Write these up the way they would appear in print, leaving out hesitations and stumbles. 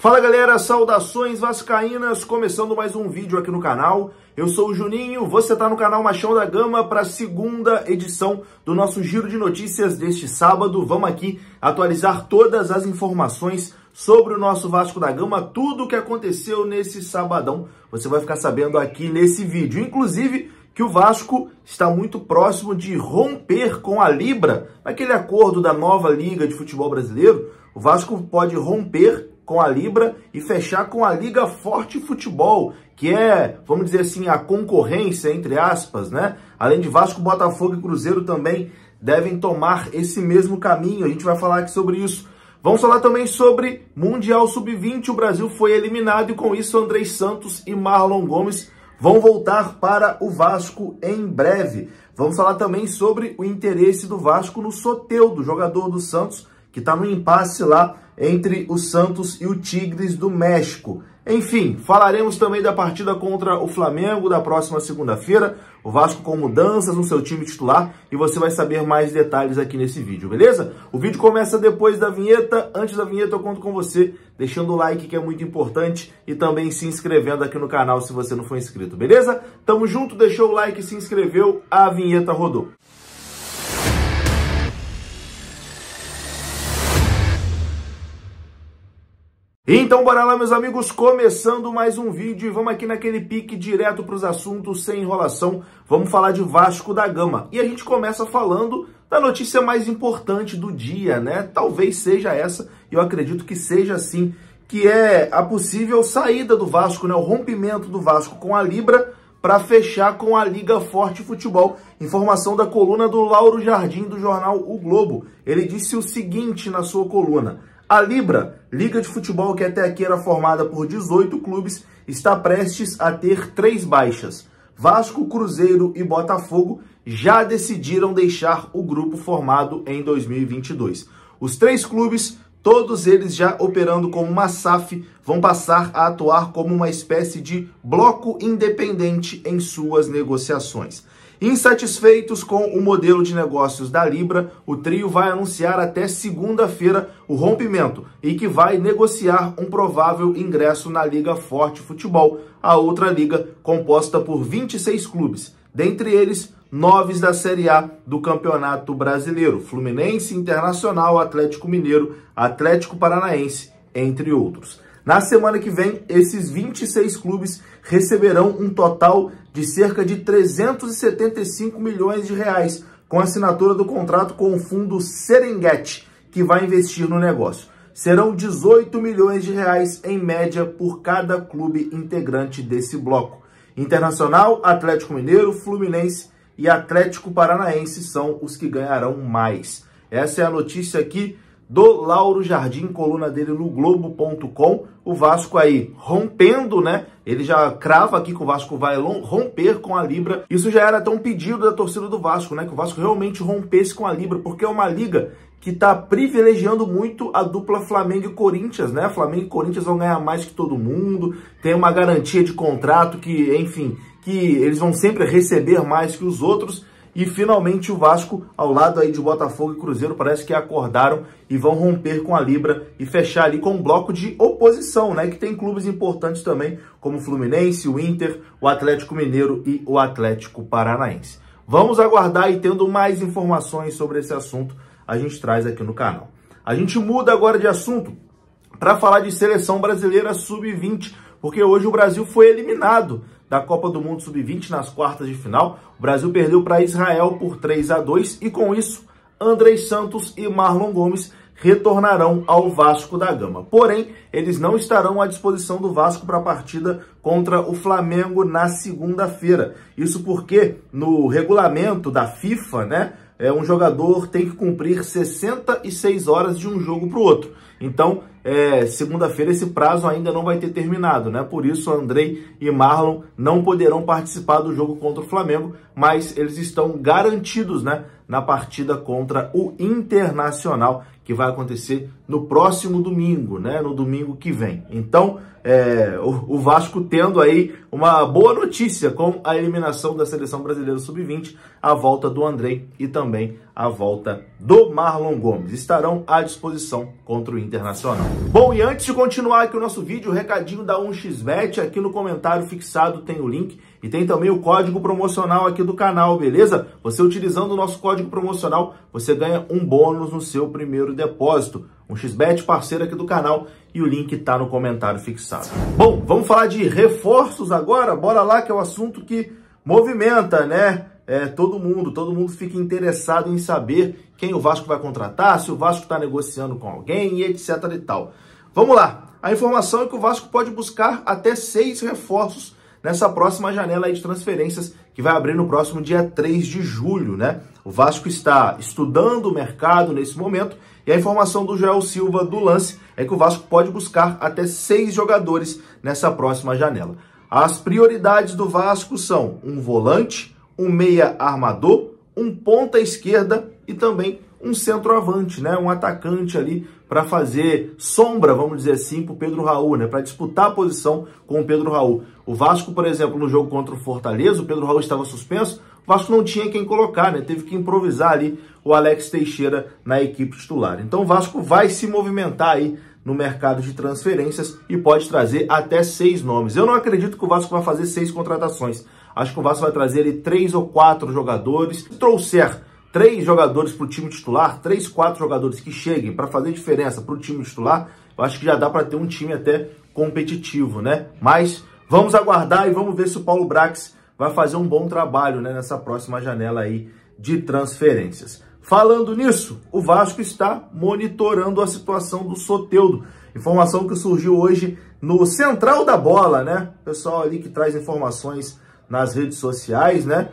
Fala galera, saudações vascaínas, começando mais um vídeo aqui no canal. Eu sou o Juninho, você está no canal Machão da Gama para a segunda edição do nosso giro de notícias deste sábado. Vamos aqui atualizar todas as informações sobre o nosso Vasco da Gama, tudo o que aconteceu nesse sabadão. Você vai ficar sabendo aqui nesse vídeo, inclusive que o Vasco está muito próximo de romper com a Libra, naquele acordo da nova Liga de Futebol Brasileiro. O Vasco pode romper com a Libra e fechar com a Liga Forte Futebol, que é, vamos dizer assim, a concorrência, entre aspas, né? Além de Vasco, Botafogo e Cruzeiro também devem tomar esse mesmo caminho. A gente vai falar aqui sobre isso. Vamos falar também sobre Mundial Sub-20. O Brasil foi eliminado e com isso Andrei Santos e Marlon Gomes vão voltar para o Vasco em breve. Vamos falar também sobre o interesse do Vasco no Soteldo, jogador do Santos, que está no impasse lá entre o Santos e o Tigres do México. Enfim, falaremos também da partida contra o Flamengo da próxima segunda-feira, o Vasco com mudanças no seu time titular, e você vai saber mais detalhes aqui nesse vídeo, beleza? O vídeo começa depois da vinheta. Antes da vinheta eu conto com você deixando o like, que é muito importante, e também se inscrevendo aqui no canal se você não for inscrito, beleza? Tamo junto, deixou o like, se inscreveu, a vinheta rodou. Então bora lá, meus amigos, começando mais um vídeo e vamos aqui naquele pique direto para os assuntos, sem enrolação. Vamos falar de Vasco da Gama. E a gente começa falando da notícia mais importante do dia, né? Talvez seja essa, e eu acredito que seja assim, que é a possível saída do Vasco, né? O rompimento do Vasco com a Libra para fechar com a Liga Forte Futebol. Informação da coluna do Lauro Jardim, do jornal O Globo. Ele disse o seguinte na sua coluna: a Libra, Liga de Futebol que até aqui era formada por 18 clubes, está prestes a ter 3 baixas. Vasco, Cruzeiro e Botafogo já decidiram deixar o grupo formado em 2022. Os 3 clubes, todos eles já operando como uma SAF, vão passar a atuar como uma espécie de bloco independente em suas negociações. Insatisfeitos com o modelo de negócios da Libra, o trio vai anunciar até segunda-feira o rompimento e que vai negociar um provável ingresso na Liga Forte Futebol, a outra liga composta por 26 clubes, dentre eles 9 da Série A do Campeonato Brasileiro: Fluminense, Internacional, Atlético Mineiro, Atlético Paranaense, entre outros. Na semana que vem, esses 26 clubes receberão um total de cerca de 375 milhões de reais, com a assinatura do contrato com o fundo Serengeti, que vai investir no negócio. Serão 18 milhões de reais em média por cada clube integrante desse bloco. Internacional, Atlético Mineiro, Fluminense e Atlético Paranaense são os que ganharão mais. Essa é a notícia aqui do Lauro Jardim, coluna dele no Globo.com. O Vasco aí rompendo, né? Ele já crava aqui que o Vasco vai romper com a Libra. Isso já era até um pedido da torcida do Vasco, né? Que o Vasco realmente rompesse com a Libra, porque é uma liga que está privilegiando muito a dupla Flamengo e Corinthians, né? Flamengo e Corinthians vão ganhar mais que todo mundo, tem uma garantia de contrato que, enfim, que eles vão sempre receber mais que os outros. E finalmente o Vasco, ao lado aí de Botafogo e Cruzeiro, parece que acordaram e vão romper com a Libra e fechar ali com um bloco de oposição, né? Que tem clubes importantes também, como o Fluminense, o Inter, o Atlético Mineiro e o Atlético Paranaense. Vamos aguardar, e tendo mais informações sobre esse assunto, a gente traz aqui no canal. A gente muda agora de assunto para falar de seleção brasileira Sub-20, porque hoje o Brasil foi eliminado da Copa do Mundo Sub-20 nas quartas de final. O Brasil perdeu para Israel por 3-2 e com isso, Andrei Santos e Marlon Gomes retornarão ao Vasco da Gama. Porém, eles não estarão à disposição do Vasco para a partida contra o Flamengo na segunda-feira. Isso porque no regulamento da FIFA, né, um jogador tem que cumprir 66 horas de um jogo para o outro. Então, segunda-feira esse prazo ainda não vai ter terminado, né? Por isso, Andrei e Marlon não poderão participar do jogo contra o Flamengo, mas eles estão garantidos, né, na partida contra o Internacional, que vai acontecer no próximo domingo, né? No domingo que vem. Então, o Vasco tendo aí uma boa notícia com a eliminação da Seleção Brasileira Sub-20, a volta do Andrei e também a volta do Marlon Gomes. Estarão à disposição contra o Internacional. Bom, e antes de continuar aqui o nosso vídeo, o recadinho da 1xBet, aqui no comentário fixado tem o link e tem também o código promocional aqui do canal, beleza? Você utilizando o nosso código promocional, você ganha um bônus no seu primeiro depósito. 1xBet, parceiro aqui do canal, e o link tá no comentário fixado. Bom, vamos falar de reforços agora? Bora lá, que é o assunto que movimenta, né? Todo mundo fica interessado em saber quem o Vasco vai contratar, se o Vasco está negociando com alguém e etc e tal. Vamos lá, a informação é que o Vasco pode buscar até 6 reforços nessa próxima janela aí de transferências que vai abrir no próximo dia 3 de julho, né? O Vasco está estudando o mercado nesse momento e a informação do Joel Silva do Lance é que o Vasco pode buscar até 6 jogadores nessa próxima janela. As prioridades do Vasco são um volante, um meia armador, um ponta esquerda e também um centroavante, né? Um atacante ali para fazer sombra, vamos dizer assim, para o Pedro Raul, né? Para disputar a posição com o Pedro Raul. O Vasco, por exemplo, no jogo contra o Fortaleza, o Pedro Raul estava suspenso, o Vasco não tinha quem colocar, né? Teve que improvisar ali o Alex Teixeira na equipe titular. Então o Vasco vai se movimentar aí no mercado de transferências e pode trazer até 6 nomes. Eu não acredito que o Vasco vai fazer 6 contratações. Acho que o Vasco vai trazer ali 3 ou 4 jogadores. Se trouxer 3 jogadores para o time titular, 3, 4 jogadores que cheguem para fazer diferença para o time titular, eu acho que já dá para ter um time até competitivo, né? Mas vamos aguardar e vamos ver se o Paulo Brax vai fazer um bom trabalho, né, nessa próxima janela aí de transferências. Falando nisso, o Vasco está monitorando a situação do Soteldo. Informação que surgiu hoje no Central da Bola, né? O pessoal ali que traz informações nas redes sociais, né?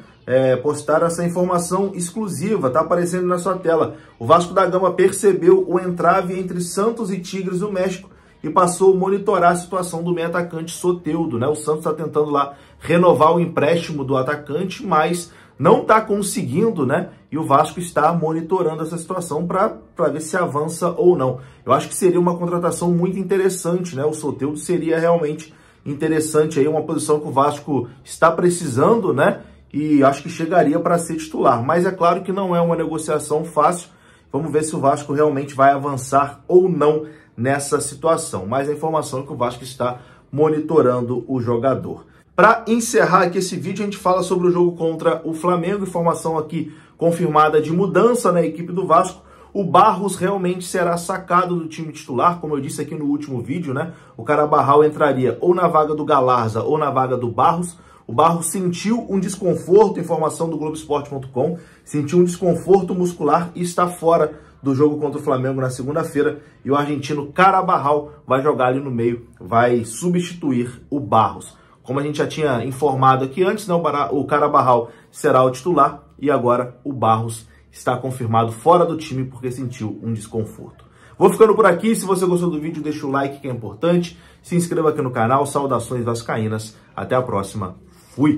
Postaram essa informação exclusiva, tá aparecendo na sua tela. O Vasco da Gama percebeu o entrave entre Santos e Tigres do México e passou a monitorar a situação do meio atacante Soteldo, né? O Santos está tentando lá renovar o empréstimo do atacante, mas não está conseguindo, né? E o Vasco está monitorando essa situação para ver se avança ou não. Eu acho que seria uma contratação muito interessante, né? O Soteldo seria realmente interessante aí, uma posição que o Vasco está precisando, né? E acho que chegaria para ser titular. Mas é claro que não é uma negociação fácil. Vamos ver se o Vasco realmente vai avançar ou não nessa situação. Mas a informação é que o Vasco está monitorando o jogador. Para encerrar aqui esse vídeo, a gente fala sobre o jogo contra o Flamengo. Informação aqui confirmada de mudança na equipe do Vasco. O Barros realmente será sacado do time titular, como eu disse aqui no último vídeo, né? O Carabarral entraria ou na vaga do Galarza ou na vaga do Barros. O Barros sentiu um desconforto, informação do Globoesporte.com, sentiu um desconforto muscular e está fora do jogo contra o Flamengo na segunda-feira. E o argentino Carabarral vai jogar ali no meio, vai substituir o Barros. Como a gente já tinha informado aqui antes, né, o Carabarral será o titular e agora o Barros está confirmado fora do time porque sentiu um desconforto. Vou ficando por aqui. Se você gostou do vídeo, deixa o like que é importante. Se inscreva aqui no canal. Saudações vascaínas. Até a próxima. Fui!